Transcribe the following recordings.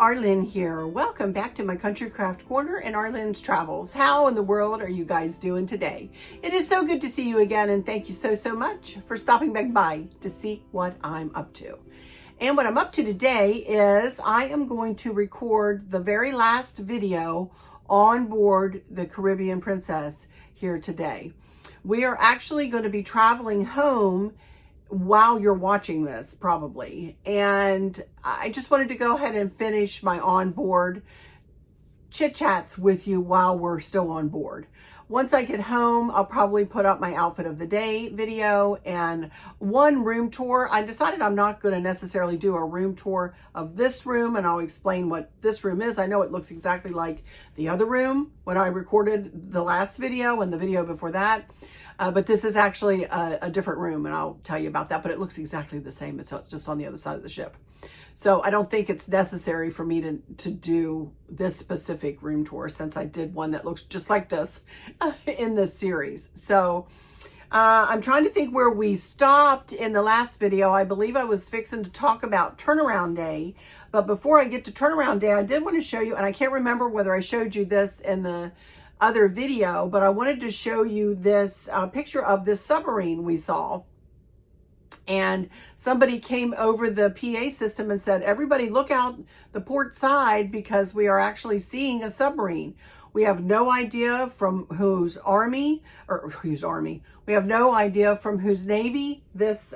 Arlene here. Welcome back to my Country Craft Corner and Arlene's Travels. How in the world are you guys doing today? It is so good to see you again, and thank you so much for stopping back by to see what I'm up to. And what I'm up to today is I am going to record the very last video on board the Caribbean Princess here today. We are actually going to be traveling home while you're watching this, probably. And I just wanted to go ahead and finish my onboard chit-chats with you while we're still on board. Once I get home, I'll probably put up my outfit of the day video and one room tour. I decided I'm not going to necessarily do a room tour of this room, and I'll explain what this room is. I know it looks exactly like the other room when I recorded the last video and the video before that. But this is actually a different room, and I'll tell you about that, but it looks exactly the same. It's just on the other side of the ship. So I don't think it's necessary for me to do this specific room tour, since I did one that looks just like this in this series. So I'm trying to think where we stopped in the last video. I believe I was fixing to talk about turnaround day. But before I get to turnaround day, I did want to show you, and I can't remember whether I showed you this in the other video, but I wanted to show you this picture of this submarine we saw. And somebody came over the PA system and said, everybody look out the port side because we are actually seeing a submarine. We have no idea from whose army. We have no idea from whose navy this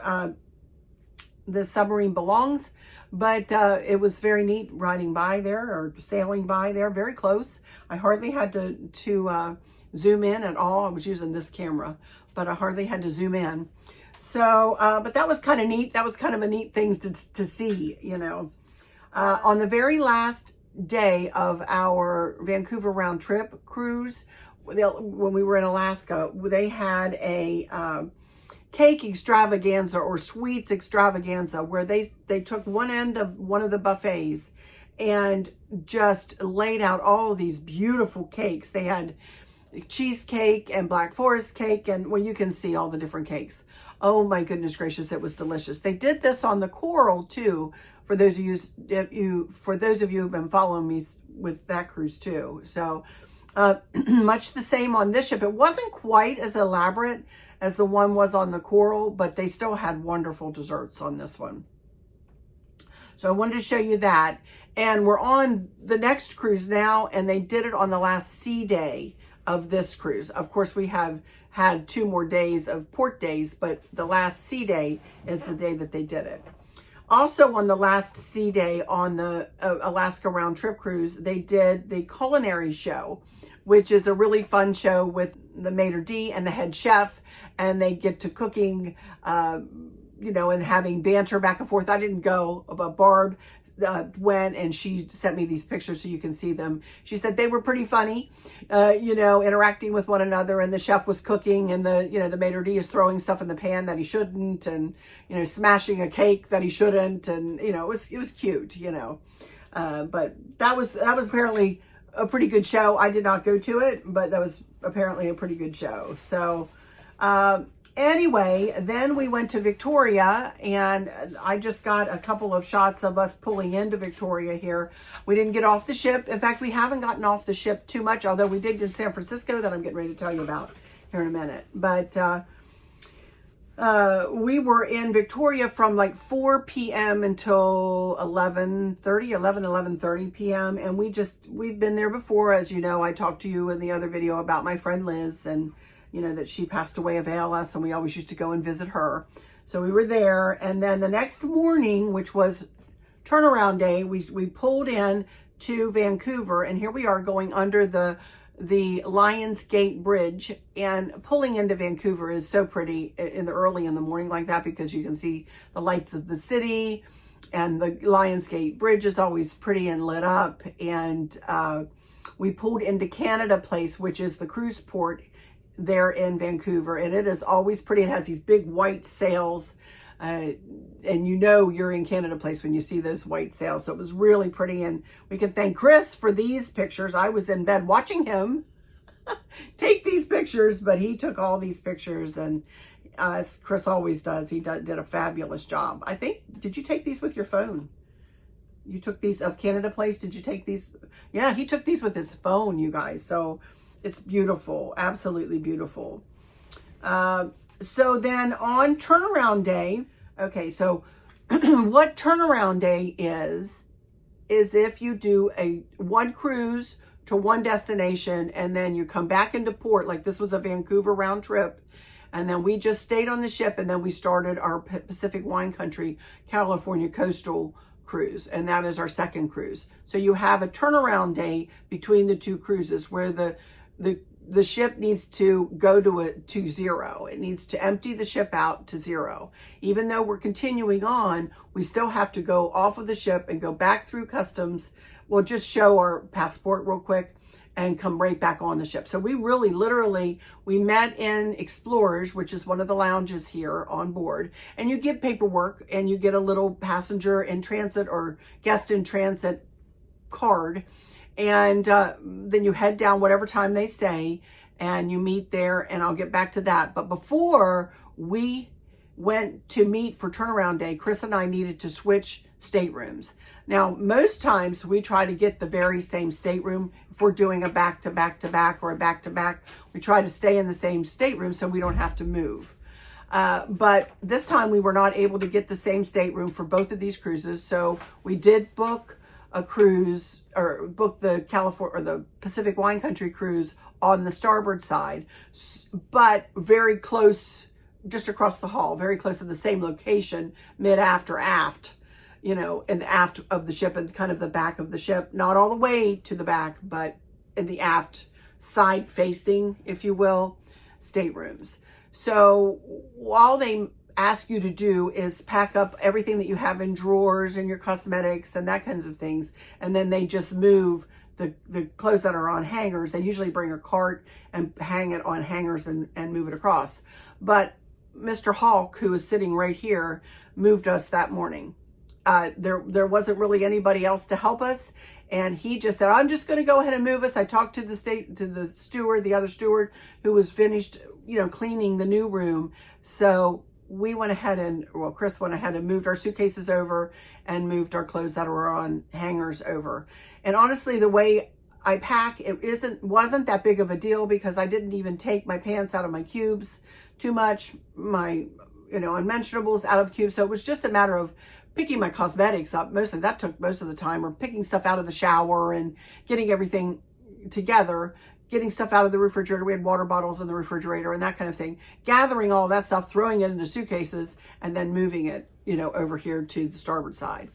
submarine belongs. But it was very neat riding by there, or sailing by there, very close. I hardly had to zoom in at all. I was using this camera, but I hardly had to zoom in. So, but that was kind of neat. That was kind of a neat thing to see, you know. On the very last day of our Vancouver round trip cruise, when we were in Alaska, they had a cake extravaganza or sweets extravaganza where they took one end of one of the buffets and just laid out all of these beautiful cakes. They had cheesecake and Black Forest cake, and well, you can see all the different cakes. Oh my goodness gracious, it was delicious. They did this on the Coral too, for those of you who've been following me with that cruise too. So much the same on this ship. It wasn't quite as elaborate as the one was on the Coral, but they still had wonderful desserts on this one. So I wanted to show you that. And we're on the next cruise now, and they did it on the last sea day of this cruise. Of course, we have had 2 more days of port days, but the last sea day is the day that they did it. Also on the last sea day on the Alaska round trip cruise, they did the culinary show, which is a really fun show with the maitre d' and the head chef, and they get to cooking, you know, and having banter back and forth. I didn't go, but Barb went, and she sent me these pictures so you can see them. She said they were pretty funny, you know, interacting with one another, and the chef was cooking, and the maitre d' is throwing stuff in the pan that he shouldn't, and, you know, smashing a cake that he shouldn't, and, you know, it was cute, you know. But that was apparently a pretty good show. I did not go to it, but that was apparently a pretty good show. So anyway, then we went to Victoria, and I just got a couple of shots of us pulling into Victoria here. We didn't get off the ship. In fact, we haven't gotten off the ship too much, although we did get San Francisco that I'm getting ready to tell you about here in a minute. But we were in Victoria from like 4 p.m. until 11:30 p.m. And we've been there before. As you know, I talked to you in the other video about my friend Liz, and you know, that she passed away of ALS, and we always used to go and visit her. So we were there. And then the next morning, which was turnaround day, we pulled in to Vancouver, and here we are going under the Lions Gate Bridge. And pulling into Vancouver is so pretty early in the morning like that, because you can see the lights of the city, and the Lions Gate Bridge is always pretty and lit up. And we pulled into Canada Place, which is the cruise port there in Vancouver, and it is always pretty. It has these big white sails, and you know you're in Canada Place when you see those white sails. So it was really pretty, and we can thank Chris for these pictures. I was in bed watching him take these pictures, but he took all these pictures, and as Chris always does, he did a fabulous job. I think, did you take these with your phone? You took these of Canada Place. Did you take these? Yeah, he took these with his phone, you guys. So it's beautiful. Absolutely beautiful. So then on turnaround day, okay, so what turnaround day is if you do one cruise to one destination and then you come back into port, like this was a Vancouver round trip, and then we just stayed on the ship and then we started our Pacific Wine Country California coastal cruise, and that is our second cruise. So you have a turnaround day between the two cruises where the ship needs to go to zero. It needs to empty the ship out to zero. Even though we're continuing on, we still have to go off of the ship and go back through customs. We'll just show our passport real quick and come right back on the ship. So we really, literally, we met in Explorers, which is one of the lounges here on board. And you get paperwork and you get a little passenger in transit or guest in transit card. And then you head down whatever time they say and you meet there, and I'll get back to that. But before we went to meet for turnaround day, Chris and I needed to switch staterooms. Now, most times we try to get the very same stateroom. If we're doing a back-to-back-to-back or a back-to-back, we try to stay in the same stateroom so we don't have to move. But this time we were not able to get the same stateroom for both of these cruises. So we did book a cruise, or book the California or the Pacific Wine Country cruise on the starboard side, but very close, just across the hall, very close to the same location, mid-aft or aft, in the aft of the ship and kind of the back of the ship, not all the way to the back, but in the aft side facing, if you will, staterooms. So while they ask you to do is pack up everything that you have in drawers and your cosmetics and that kinds of things, and then they just move the clothes that are on hangers. They usually bring a cart and hang it on hangers and move it across. But Mr. Hawk, who is sitting right here, moved us that morning. There wasn't really anybody else to help us, and he just said, I'm just going to go ahead and move us. I talked to the steward, the other steward, who was finished cleaning the new room. So we went ahead and, Chris went ahead and moved our suitcases over and moved our clothes that were on hangers over. And honestly, the way I pack, wasn't that big of a deal because I didn't even take my pants out of my cubes too much, my, unmentionables out of cubes. So it was just a matter of picking my cosmetics up. Mostly that took most of the time, or picking stuff out of the shower and getting everything together, getting stuff out of the refrigerator. We had water bottles in the refrigerator and that kind of thing. Gathering all that stuff, throwing it into suitcases, and then moving it, over here to the starboard side.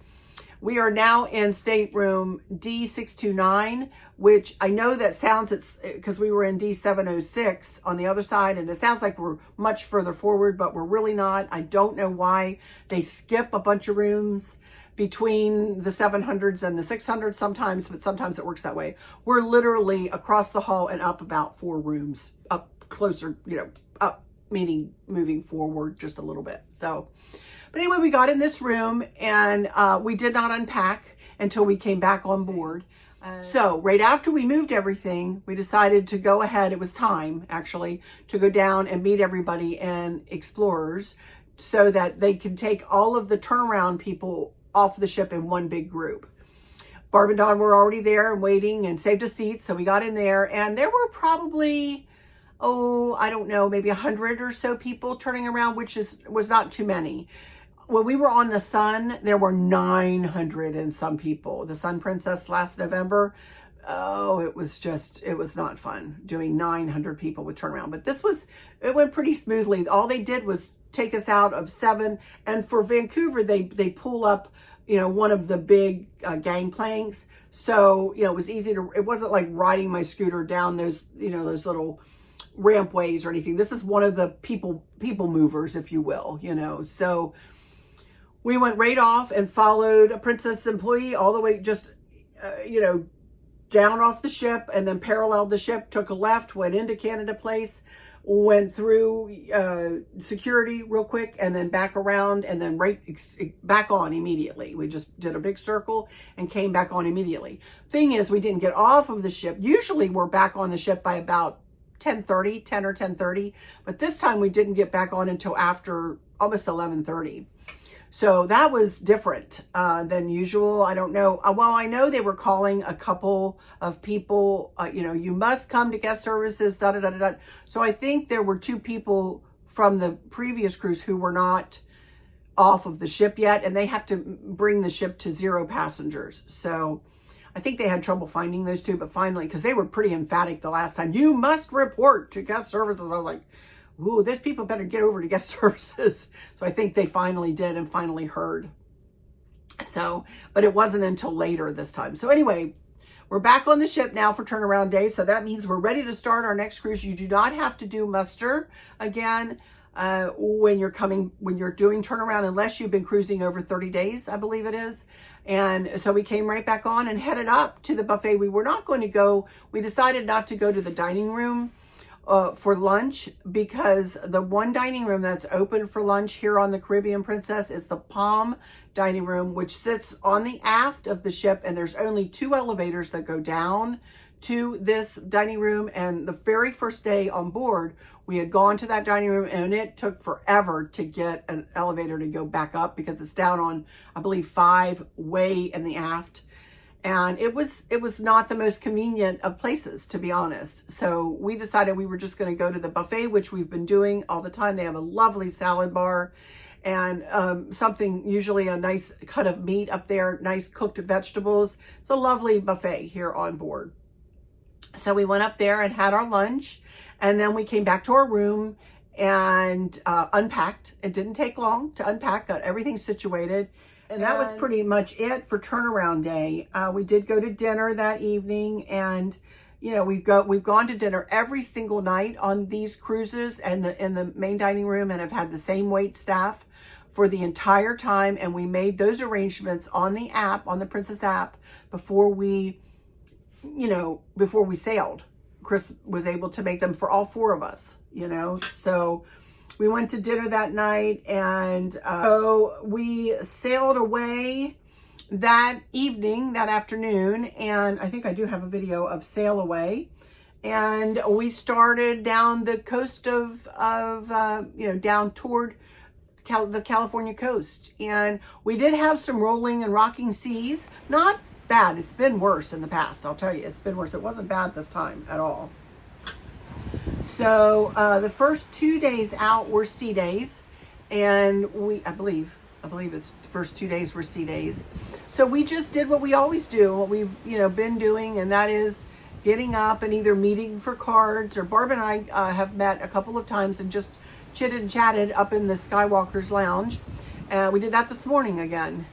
We are now in stateroom D629, which I know that sounds, because we were in D706 on the other side, and it sounds like we're much further forward, but we're really not. I don't know why they skip a bunch of rooms between the 700s and the 600s sometimes, but sometimes it works that way. We're literally across the hall and up about 4 rooms, up closer, up, meaning moving forward just a little bit. So, but anyway, we got in this room and we did not unpack until we came back on board. So right after we moved everything, we decided to go ahead. It was time, actually, to go down and meet everybody in Explorers so that they can take all of the turnaround people off the ship in one big group. Barb and Dawn were already there and waiting and saved us seats. So we got in there, and there were probably, I don't know, maybe 100 or so people turning around, which was not too many. When we were on the Sun, there were 900 and some people. The Sun Princess last November, it was not fun doing 900 people with turnaround. But it went pretty smoothly. All they did was take us out of 7. And for Vancouver, they pull up, one of the big gangplanks. So, it was easy it wasn't like riding my scooter down those little rampways or anything. This is one of the people movers, if you will, So we went right off and followed a Princess employee all the way, just, down off the ship, and then paralleled the ship, took a left, went into Canada Place, went through security real quick, and then back around, and then back on immediately. We just did a big circle and came back on immediately. Thing is, we didn't get off of the ship. Usually we're back on the ship by about 10 or 10:30, but this time we didn't get back on until after almost 11:30. So that was different than usual. I don't know. Well, I know they were calling a couple of people, you know, you must come to guest services, da da da da da. So I think there were 2 people from the previous cruise who were not off of the ship yet, and they have to bring the ship to 0 passengers. So I think they had trouble finding those 2, but finally, because they were pretty emphatic the last time, you must report to guest services. I was like, ooh, these people better get over to guest services. So I think they finally did and finally heard. So, but it wasn't until later this time. So anyway, we're back on the ship now for turnaround day. So that means we're ready to start our next cruise. You do not have to do muster again when you're doing turnaround, unless you've been cruising over 30 days, I believe it is. And so we came right back on and headed up to the buffet. We decided not to go to the dining room for lunch, because the one dining room that's open for lunch here on the Caribbean Princess is the Palm dining room, which sits on the aft of the ship, and there's only 2 elevators that go down to this dining room. And the very first day on board, we had gone to that dining room, and it took forever to get an elevator to go back up, because it's down on, I believe, 5 way in the aft. And it was not the most convenient of places, to be honest. So we decided we were just going to go to the buffet, which we've been doing all the time. They have a lovely salad bar and usually a nice cut of meat up there, nice cooked vegetables. It's a lovely buffet here on board. So we went up there and had our lunch, and then we came back to our room and unpacked. It didn't take long to unpack, got everything situated. And that was pretty much it for turnaround day. We did go to dinner that evening, and you know, we've gone to dinner every single night on these cruises and in the main dining room, and have had the same wait staff for the entire time. And we made those arrangements on the app, on the Princess app, before we sailed. Chris was able to make them for all 4 of us, you know. So we went to dinner that night, and so we sailed away that evening, that afternoon. And I think I do have a video of sail away. And we started down the coast of down toward the California coast. And we did have some rolling and rocking seas. Not bad. It's been worse in the past. I'll tell you, it's been worse. It wasn't bad this time at all. So the first 2 days out were sea days, and I believe it's the first 2 days were sea days. So we just did what we always do, what we've been doing, and that is getting up and either meeting for cards, or Barb and I have met a couple of times and just chitted and chatted up in the Skywalker's Lounge. We did that this morning again.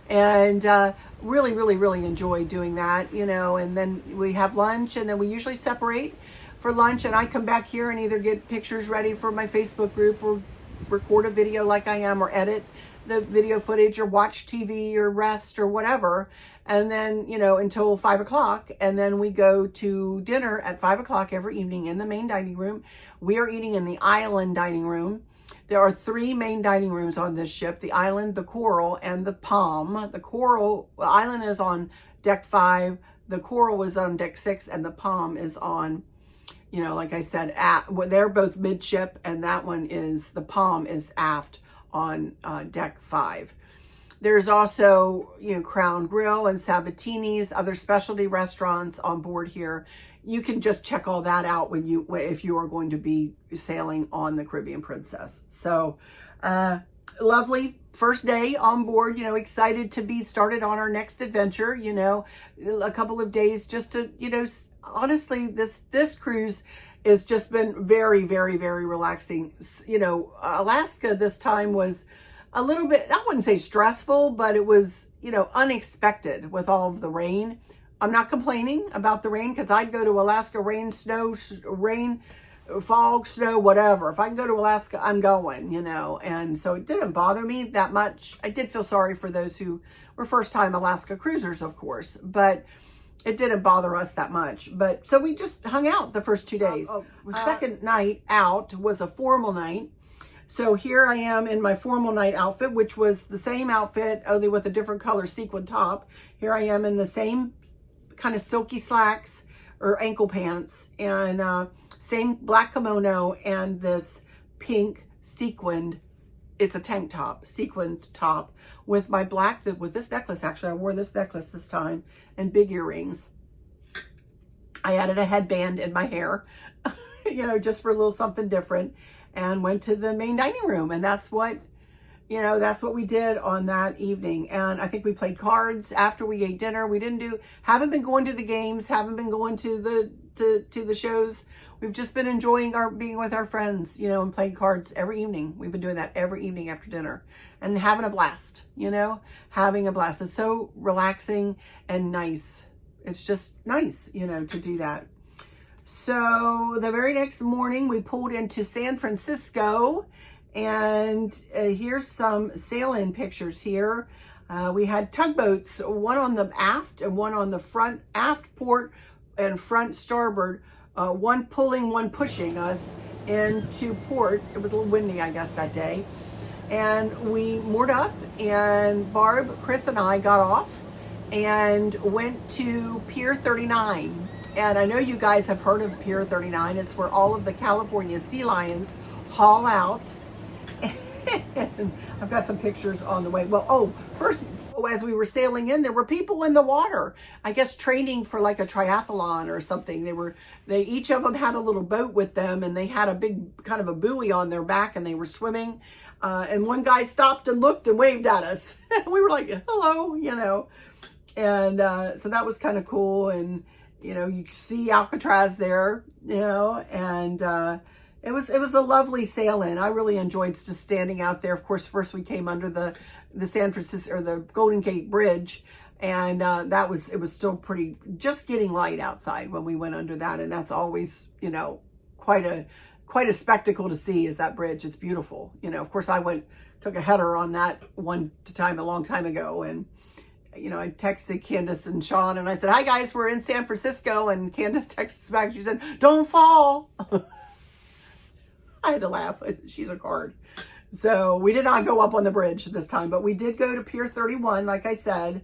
And really, really, really enjoy doing that, and then we have lunch, and then we usually separate for lunch, and I come back here and either get pictures ready for my Facebook group, or record a video like I am, or edit the video footage, or watch TV, or rest, or whatever. And then, until 5 o'clock. And then we go to dinner at 5 o'clock every evening in the main dining room. We are eating in the Island dining room. There are 3 main dining rooms on this ship: the Island, the Coral, and the Palm. The Island is on deck 5, the Coral is on deck 6, and the Palm is on, like I said, they're both midship, and the Palm is aft on deck 5. There's also, Crown Grill and Sabatini's, other specialty restaurants on board here. You can just check all that out if you are going to be sailing on the Caribbean Princess. So, lovely first day on board, excited to be started on our next adventure, a couple of days just to, honestly, this cruise has just been very, very, very relaxing. Alaska this time was a little bit, I wouldn't say stressful, but it was, unexpected with all of the rain. I'm not complaining about the rain, because I'd go to Alaska, rain, fog, snow, whatever. If I can go to Alaska, I'm going, and so it didn't bother me that much. I did feel sorry for those who were first-time Alaska cruisers, of course, but it didn't bother us that much. But so we just hung out the first 2 days. The second night out was a formal night. So here I am in my formal night outfit, which was the same outfit, only with a different color sequin top. Here I am in the same kind of silky slacks or ankle pants, and same black kimono, and this pink sequined it's a tank top, sequined top with my black, with this necklace. Actually, I wore this necklace this time and big earrings. I added a headband in my hair, you know, just for a little something different, and went to the main dining room. And that's what, you know, that's what we did on that evening. And I think we played cards after we ate dinner. We haven't been going to the games, haven't been going to the shows. We've just been enjoying being with our friends, you know, and playing cards every evening. We've been doing that every evening after dinner and having a blast, you know, having a blast. It's so relaxing and nice. It's just nice, you know, to do that. So the very next morning we pulled into San Francisco, and here's some sail-in pictures here. We had tugboats, one on the aft and one on the front aft port and front starboard, one pulling, one pushing us into port. It was a little windy, I guess, that day. And we moored up, and Barb, Chris, and I got off and went to Pier 39. And I know you guys have heard of Pier 39. It's where all of the California sea lions haul out. And I've got some pictures on the way. Well, first, as we were sailing in, there were people in the water, I guess training for like a triathlon or something. Each of them had a little boat with them, and they had a big kind of a buoy on their back, and they were swimming. And one guy stopped and looked and waved at us. We were like, hello, you know. And so that was kind of cool. And, you know, you see Alcatraz there, you know, and it was a lovely sail-in. I really enjoyed just standing out there. Of course, first we came under the San Francisco, or the Golden Gate Bridge, and it was still just getting light outside when we went under that, and that's always, you know, quite a spectacle to see, is that bridge. It's beautiful. You know, of course, I took a header on that one time a long time ago, and you know, I texted Candace and Sean, and I said, hi guys, we're in San Francisco, and Candace texted back, she said, don't fall. I had to laugh. She's a card. So we did not go up on the bridge this time, but we did go to Pier 31, like I said,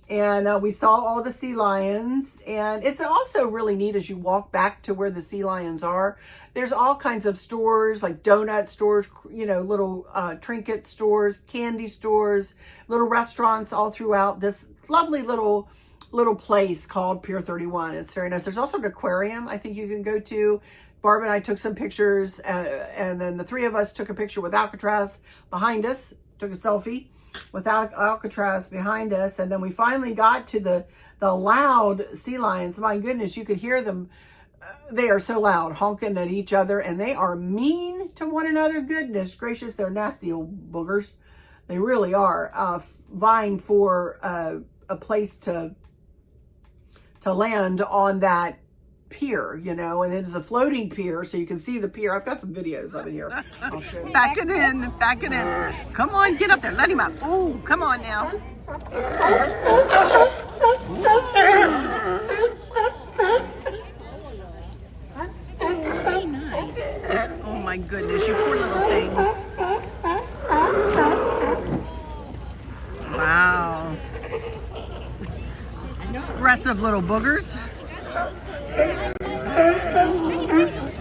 and we saw all the sea lions. And it's also really neat as you walk back to where the sea lions are. There's all kinds of stores, like donut stores, you know, little trinket stores, candy stores, little restaurants all throughout this lovely little place called Pier 31. It's very nice. There's also an aquarium I think you can go to. Barb and I took some pictures, and then the three of us took a picture with Alcatraz behind us, took a selfie with Alcatraz behind us, and then we finally got to the loud sea lions. My goodness, you could hear them. They are so loud, honking at each other, and they are mean to one another. Goodness gracious, they're nasty old boogers. They really are, vying for a place to land on that pier, you know, and it is a floating pier, so you can see the pier. I've got some videos of it here. I'll show you. Back it in. Come on, get up there. Let him up. Oh, come on now. Very nice. Oh my goodness, you poor little thing. Wow. Aggressive little boogers.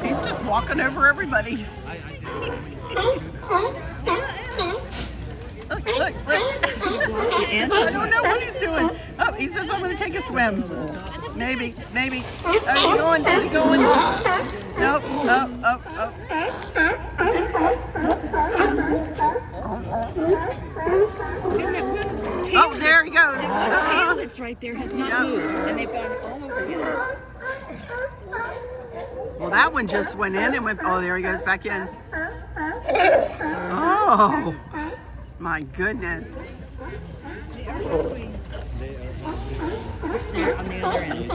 He's just walking over everybody. Look. I don't know what he's doing. Oh, he says, I'm going to take a swim. Maybe. Oh, is he going? Nope. Oh, there he goes. The tail that's right there has not moved, and they've gone all over him. Well, that one just went in and went, oh, there he goes back in. Oh, my goodness. They're on the other end.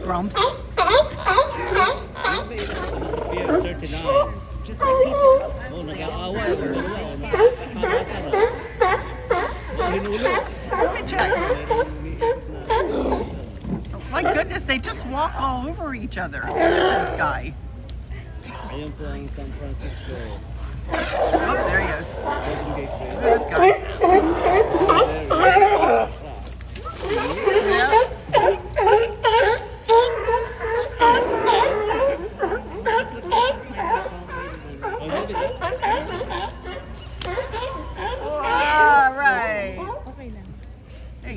Grumps. Just like people. Let me check. Oh, my goodness, they just walk all over each other. Look at this guy. I am from San Francisco. Oh, there he goes. Look at this guy. Yeah.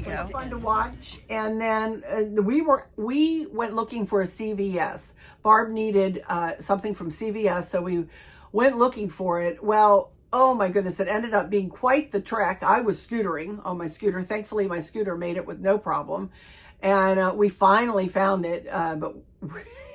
you It was go. fun to watch. And then we went looking for a CVS. Barb needed something from CVS, so we went looking for it. Well, oh my goodness, it ended up being quite the trek. I was scootering on my scooter. Thankfully, my scooter made it with no problem. And we finally found it, but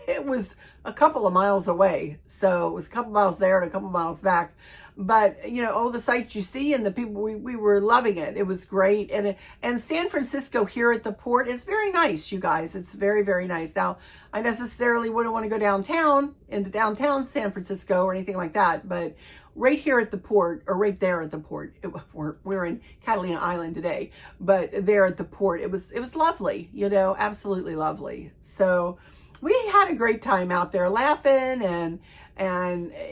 it was a couple of miles away. So it was a couple miles there and a couple miles back. But, you know, all the sights you see and the people, we were loving it. It was great. And San Francisco here at the port is very nice, you guys. It's very, very nice. Now, I necessarily wouldn't want to go into downtown San Francisco or anything like that. But right here at the port, or right there at the port, we're in Catalina Island today, but there at the port, it was lovely, you know, absolutely lovely. So we had a great time out there laughing and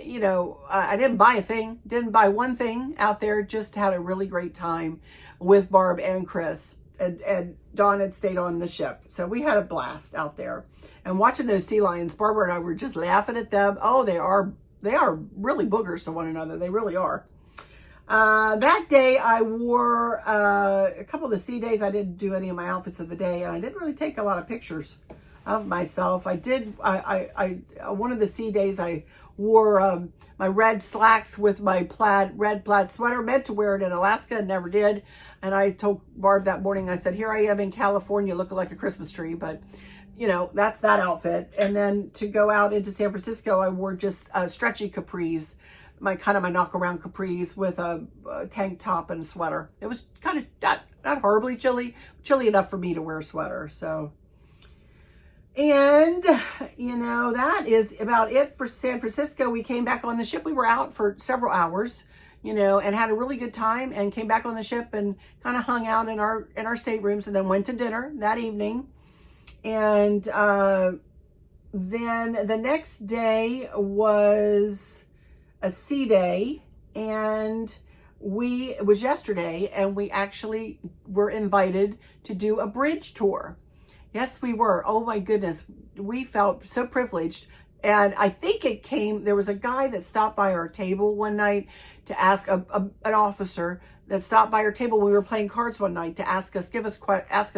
you know, I didn't buy one thing out there, just had a really great time with Barb and Chris, and Dawn had stayed on the ship. So we had a blast out there and watching those sea lions. Barbara and I were just laughing at them. Oh, they are really boogers to one another. They really are. That day I wore, a couple of the sea days, I didn't do any of my outfits of the day, and I didn't really take a lot of pictures of myself. One of the sea days I wore my red slacks with my red plaid sweater. Meant to wear it in Alaska and never did. And I told Barb that morning, I said, here I am in California looking like a Christmas tree, but you know, that's that outfit. And then to go out into San Francisco, I wore just stretchy capris, my knock around capris with a tank top and a sweater. It was kind of not horribly chilly enough for me to wear a sweater. So, and you know, that is about it for San Francisco. We came back on the ship. We were out for several hours, you know, and had a really good time, and came back on the ship and kind of hung out in our staterooms, and then went to dinner that evening. And then the next day was a sea day, and it was yesterday, and we actually were invited to do a bridge tour. Yes, we were. Oh my goodness. We felt so privileged. And I think there was a guy that stopped by our table one night to ask, an officer that stopped by our table when we were playing cards one night to ask us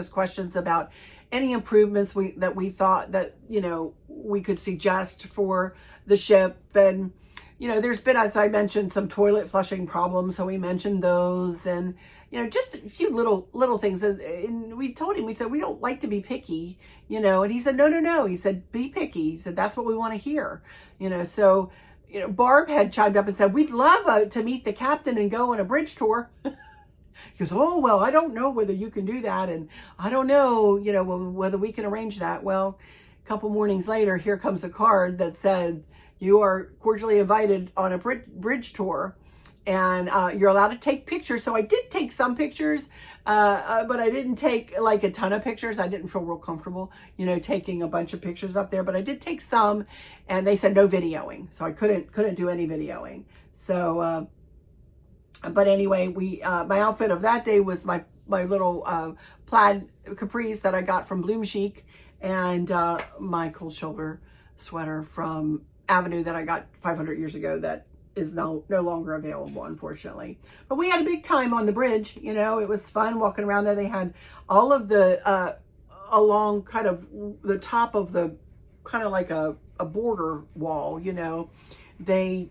questions about any improvements that we thought that, you know, we could suggest for the ship. And, you know, there's been, as I mentioned, some toilet flushing problems. So we mentioned those, and, you know, just a few little things. And we told him, we said, we don't like to be picky, you know, and he said, no. He said, be picky. He said, that's what we want to hear, you know. So, you know, Barb had chimed up and said, we'd love to meet the captain and go on a bridge tour. He goes, oh, well, I don't know whether you can do that. And I don't know, you know, whether we can arrange that. Well, a couple mornings later, here comes a card that said, you are cordially invited on a bridge tour, and you're allowed to take pictures. So I did take some pictures, but I didn't take like a ton of pictures. I didn't feel real comfortable, you know, taking a bunch of pictures up there, but I did take some, and they said no videoing. So I couldn't do any videoing. So, but anyway, my outfit of that day was my little plaid capris that I got from Bloom Chic, and my cold shoulder sweater from Avenue that I got 500 years ago that is no longer available, unfortunately. But we had a big time on the bridge. You know, it was fun walking around there. They had all of the along kind of the top of the kind of like a border wall, you know. They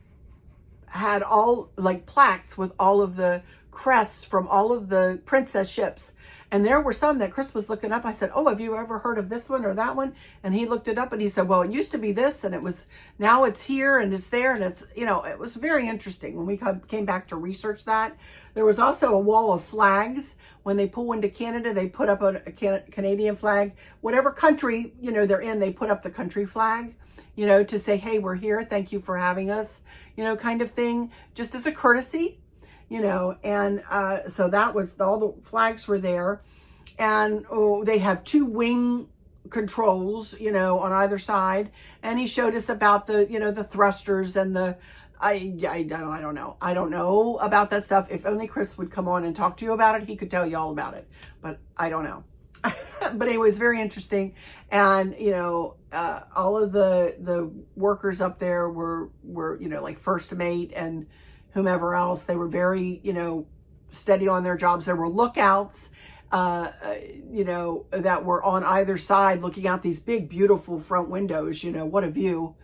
had all like plaques with all of the crests from all of the princess ships. And there were some that Chris was looking up. I said, oh, have you ever heard of this one or that one? And he looked it up and he said, well, it used to be this, and now it's here and it's there. And it's, you know, it was very interesting when we came back to research that. There was also a wall of flags. When they pull into Canada, they put up a Canadian flag. Whatever country, you know, they're in, they put up the country flag, you know, to say, hey, we're here. Thank you for having us, you know, kind of thing, just as a courtesy. You know, and so that was, all the flags were there. And they have 2 wing controls, you know, on either side. And he showed us about the, you know, the thrusters and I don't know. I don't know about that stuff. If only Chris would come on and talk to you about it, he could tell you all about it. But I don't know. But anyway, it's very interesting. And, you know, all of the workers up there were, you know, like first mate and whomever else. They were very, you know, steady on their jobs. There were lookouts you know, that were on either side looking out these big, beautiful front windows. You know, what a view.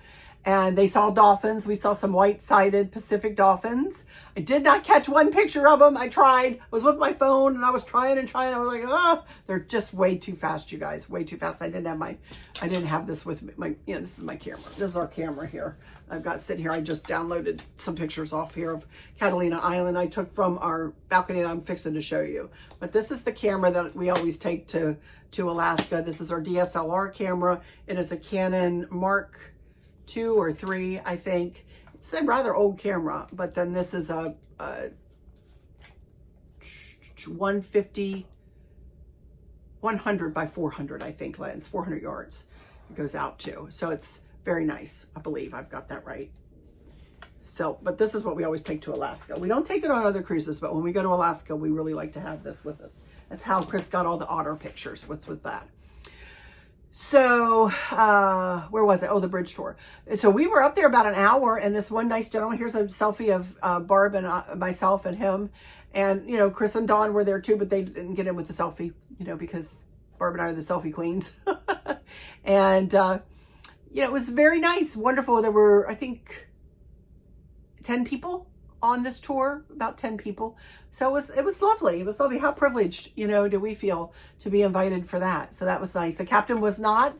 And they saw dolphins. We saw some white-sided Pacific dolphins. I did not catch one picture of them. I tried. I was with my phone and I was trying and trying. I was like, oh, they're just way too fast, you guys. Way too fast. I didn't have this with me. You know, this is my camera. This is our camera here. I've got sitting here. I just downloaded some pictures off here of Catalina Island I took from our balcony that I'm fixing to show you. But this is the camera that we always take to Alaska. This is our DSLR camera. It is a Canon Mark 2 or 3, I think. It's a rather old camera, but then this is a 150, 100 by 400, I think, lens, 400 yards it goes out to. So it's very nice. I believe I've got that right. So, but this is what we always take to Alaska. We don't take it on other cruises, but when we go to Alaska, we really like to have this with us. That's how Chris got all the otter pictures. What's with that? So, where was it? Oh, the bridge tour. So we were up there about an hour, and this one nice gentleman, here's a selfie of Barb and myself and him. And, you know, Chris and Dawn were there too, but they didn't get in with the selfie, you know, because Barb and I are the selfie queens. And, you know, it was very nice, wonderful. There were, I think, 10 people on this tour, about 10 people. So it was lovely. It was lovely. How privileged, you know, do we feel to be invited for that? So that was nice. The captain was not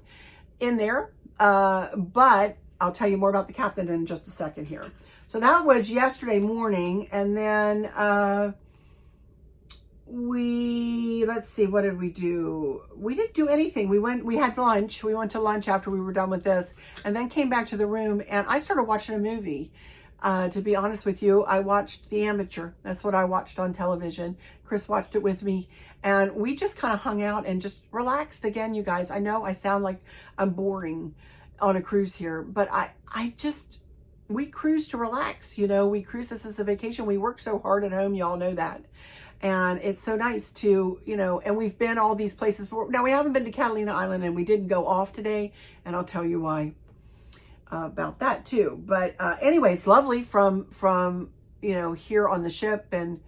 in there, but I'll tell you more about the captain in just a second here. So that was yesterday morning. And then let's see, what did we do? We didn't do anything. We had lunch. We went to lunch after we were done with this, and then came back to the room, and I started watching a movie. To be honest with you, I watched The Amateur. That's what I watched on television. Chris watched it with me, and we just kind of hung out and just relaxed again, you guys. I know I sound like I'm boring on a cruise here, but we cruise to relax, you know. We cruise, this is a vacation. We work so hard at home, y'all know that. And it's so nice to, you know, and we've been all these places before. Now, we haven't been to Catalina Island, and we didn't go off today, and I'll tell you why. About that too. But anyway, it's lovely from you know, here on the ship, and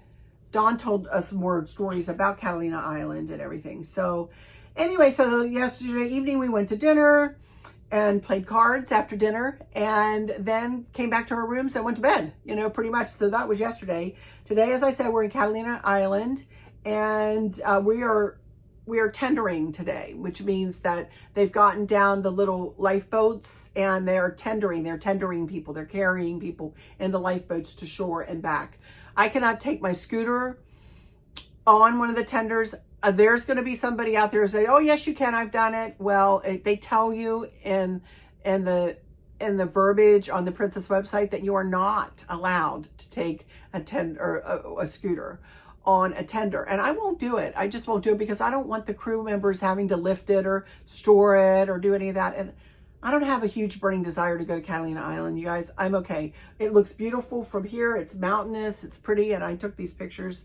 Dawn told us more stories about Catalina Island and everything. So anyway, so yesterday evening we went to dinner and played cards after dinner, and then came back to our rooms and went to bed, you know, pretty much. So that was yesterday. Today, as I said, we're in Catalina Island, and we are tendering today, which means that they've gotten down the little lifeboats, and they're tendering people. They're carrying people in the lifeboats to shore and back. I cannot take my scooter on one of the tenders. There's going to be somebody out there who say, oh, yes, you can. I've done it. Well, they tell you in the verbiage on the Princess website that you are not allowed to take a scooter on a tender, and I won't do it. I just won't do it because I don't want the crew members having to lift it or store it or do any of that. And I don't have a huge burning desire to go to Catalina Island, you guys. I'm okay. It looks beautiful from here. It's mountainous, it's pretty, and I took these pictures,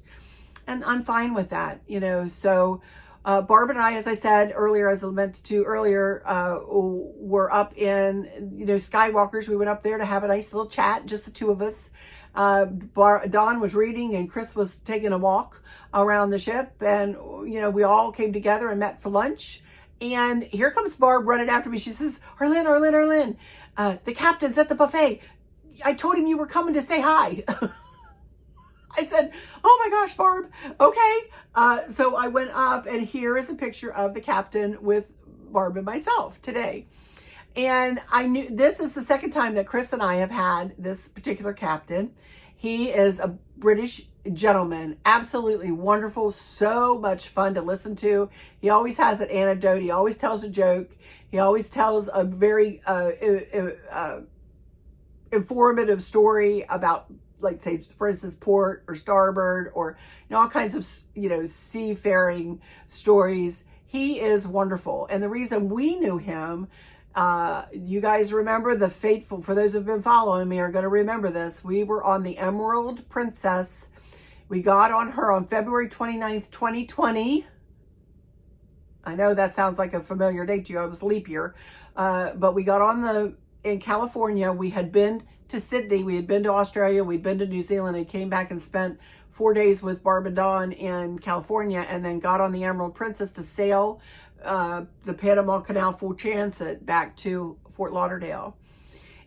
and I'm fine with that, you know. So Barb and I, as I said earlier, as I meant to earlier, were up in, you know, Skywalkers. We went up there to have a nice little chat, just the two of us. Dawn was reading, and Chris was taking a walk around the ship, and, you know, we all came together and met for lunch. And here comes Barb running after me. She says, Arlene, the captain's at the buffet. I told him you were coming to say hi. I said, oh my gosh, Barb. Okay. So I went up, and here is a picture of the captain with Barb and myself today. And I knew this is the second time that Chris and I have had this particular captain. He is a British gentleman, absolutely wonderful, so much fun to listen to. He always has an anecdote. He always tells a joke. He always tells a very informative story about, like, say, for instance, port or starboard, or, you know, all kinds of, you know, seafaring stories. He is wonderful. And the reason we knew him, you guys remember the fateful, for those who've been following me are going to remember this. We were on the Emerald Princess. We got on her on February 29th, 2020. I know that sounds like a familiar date to you. It was leap year. But we got on in California. We had been to Sydney. We had been to Australia. We'd been to New Zealand, and came back and spent 4 days with Barb and Dawn in California, and then got on the Emerald Princess to sail the Panama Canal full transit back to Fort Lauderdale.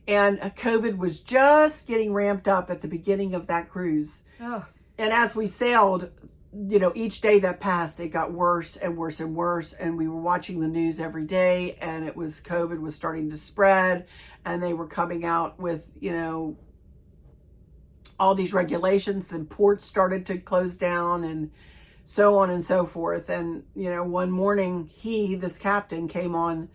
And COVID was just getting ramped up at the beginning of that cruise. Oh. And as we sailed, you know, each day that passed, it got worse and worse and worse. And we were watching the news every day, and it was COVID was starting to spread, and they were coming out with, you know, all these regulations, and ports started to close down and so on and so forth. And, you know, one morning this captain came on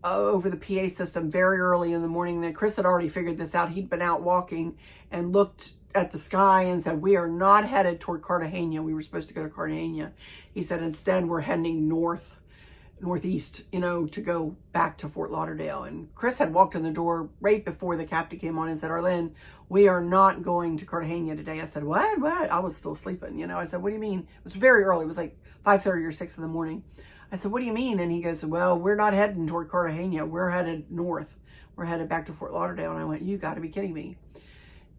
over the PA system very early in the morning. That Chris had already figured this out. He'd been out walking and looked at the sky and said, we are not headed toward Cartagena. We were supposed to go to Cartagena. He said, instead, we're heading northeast, you know, to go back to Fort Lauderdale. And Chris had walked in the door right before the captain came on and said, Arlene, we are not going to Cartagena today. I said, what? I was still sleeping. You know, I said, what do you mean? It was very early. It was like 5:30 or 6 in the morning. I said, what do you mean? And he goes, well, we're not heading toward Cartagena. We're headed north. We're headed back to Fort Lauderdale. And I went, you got to be kidding me.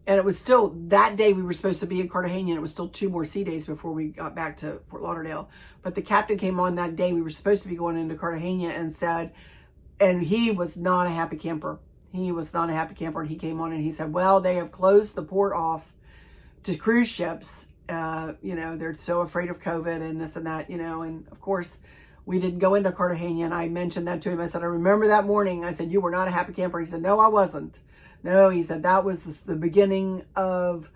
And it was still that day we were supposed to be in Cartagena. And it was still 2 more sea days before we got back to Fort Lauderdale. But the captain came on that day. We were supposed to be going into Cartagena and said, and he was not a happy camper. He was not a happy camper. And he came on and he said, well, they have closed the port off to cruise ships. You know, they're so afraid of COVID and this and that, you know. And of course, we didn't go into Cartagena. And I mentioned that to him. I said, I remember that morning. I said, you were not a happy camper. He said, no, I wasn't. No, he said, that was the beginning of,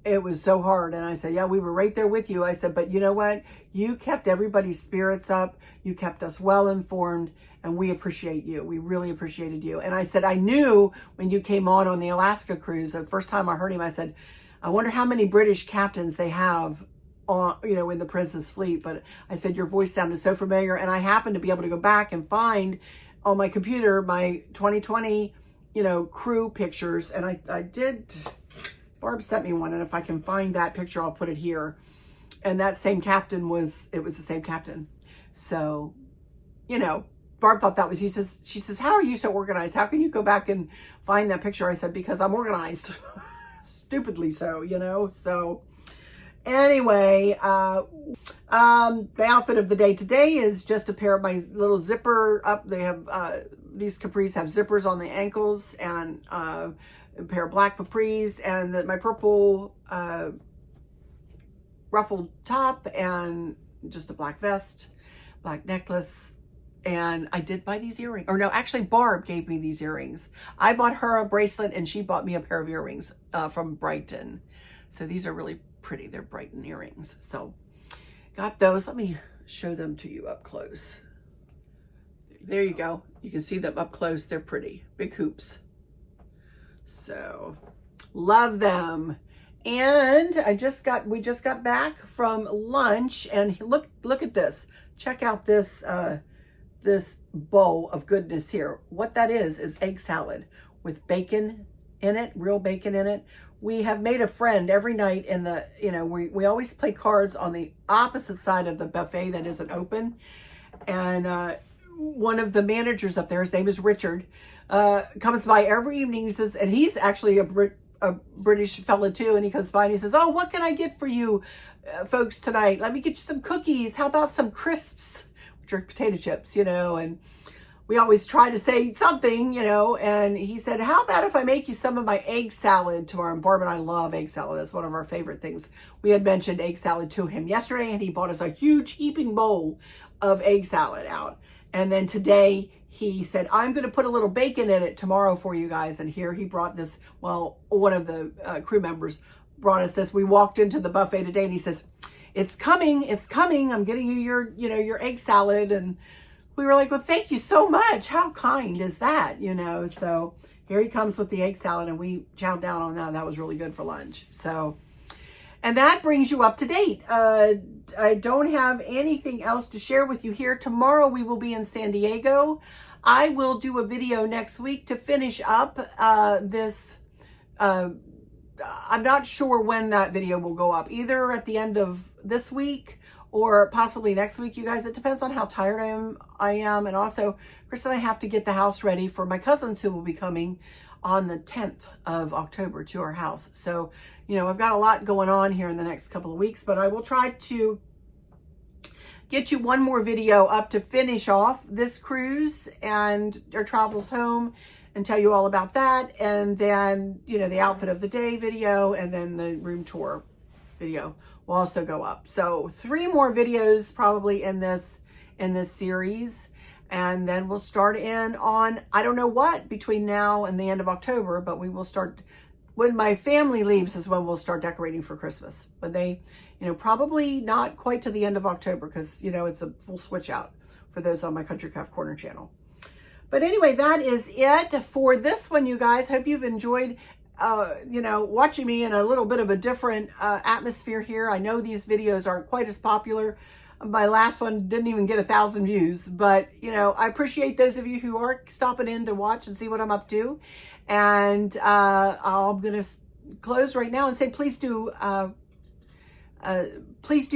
it was so hard. And I said, yeah, we were right there with you. I said, but you know what? You kept everybody's spirits up. You kept us well informed, and we appreciate you. We really appreciated you. And I said, I knew when you came on the Alaska cruise, the first time I heard him, I said, I wonder how many British captains they have on, you know, in the Princess Fleet. But I said, your voice sounded so familiar. And I happened to be able to go back and find on my computer my 2020, you know, crew pictures. And I did, Barb sent me one. And if I can find that picture, I'll put it here. And that same captain it was the same captain. So, you know, Barb thought that was, she says, how are you so organized? How can you go back and find that picture? I said, because I'm organized. Stupidly so, you know. So anyway, the outfit of the day today is just a pair of my little zipper up. They have, these capris have zippers on the ankles, and a pair of black capris, and my purple ruffled top, and just a black vest, black necklace. And I did buy these earrings. Or no, actually Barb gave me these earrings. I bought her a bracelet and she bought me a pair of earrings from Brighton. So these are really pretty. They're Brighton earrings. So got those. Let me show them to you up close. There you go. You can see them up close. They're pretty. Big hoops. So love them. And we just got back from lunch, and look at this. Check out this this bowl of goodness here. What that is egg salad with bacon in it, real bacon in it. We have made a friend every night in the, you know, we always play cards on the opposite side of the buffet that isn't open. And one of the managers up there, his name is Richard, comes by every evening. He says, and he's actually a British fella too. And he comes by and he says, oh, what can I get for you folks tonight? Let me get you some cookies. How about some crisps? Potato chips, you know. And we always try to say something, you know. And he said, how about if I make you some of my egg salad tomorrow? And Barb and I love egg salad. That's one of our favorite things. We had mentioned egg salad to him yesterday, and he bought us a huge heaping bowl of egg salad out. And then today he said, I'm going to put a little bacon in it tomorrow for you guys. And here he brought this, well, one of the crew members brought us this. We walked into the buffet today and he says, it's coming. I'm getting you your egg salad. And we were like, well, thank you so much. How kind is that? You know, so here he comes with the egg salad, and we chowed down on that. That was really good for lunch. So, and that brings you up to date. I don't have anything else to share with you here. Tomorrow we will be in San Diego. I will do a video next week to finish up this. I'm not sure when that video will go up, either at the end of this week or possibly next week, you guys. It depends on how tired I am. And also, Chris and I have to get the house ready for my cousins who will be coming on the 10th of October to our house. So, I've got a lot going on here in the next couple of weeks, but I will try to get you one more video up to finish off this cruise and our travels home and tell you all about that. And then, the outfit of the day video and then the room tour video will also go up. So 3 more videos probably in this series. And then we'll start in on, I don't know what, between now and the end of October, but we will start, when my family leaves is when we'll start decorating for Christmas. But they, probably not quite to the end of October because, it's a full switch out for those on my Country Craft Corner channel. But anyway, that is it for this one, you guys. Hope you've enjoyed, watching me in a little bit of a different atmosphere here. I know these videos aren't quite as popular. My last one didn't even get 1,000 views, but I appreciate those of you who are stopping in to watch and see what I'm up to. And I'm gonna close right now and say please do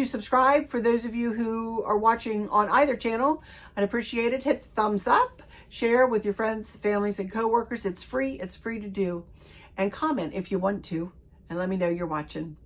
subscribe for those of you who are watching on either channel. I'd appreciate it. Hit the thumbs up, share with your friends, families, and coworkers. It's free to do, and comment if you want to, and let me know you're watching.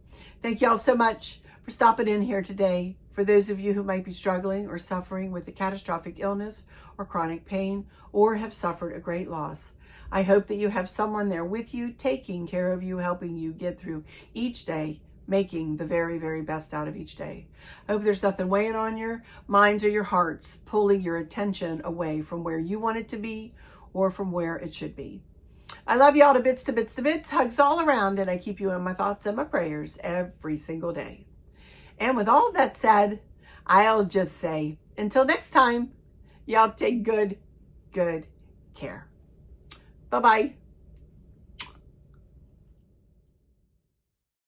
Thank y'all so much for stopping in here today. For those of you who might be struggling or suffering with a catastrophic illness or chronic pain, or have suffered a great loss, I hope that you have someone there with you, taking care of you, helping you get through each day, making the very, very best out of each day. I hope there's nothing weighing on your minds or your hearts, pulling your attention away from where you want it to be or from where it should be. I love y'all to bits, to bits, to bits. Hugs all around, and I keep you in my thoughts and my prayers every single day. And with all of that said, I'll just say, until next time, y'all take good care. Bye-bye.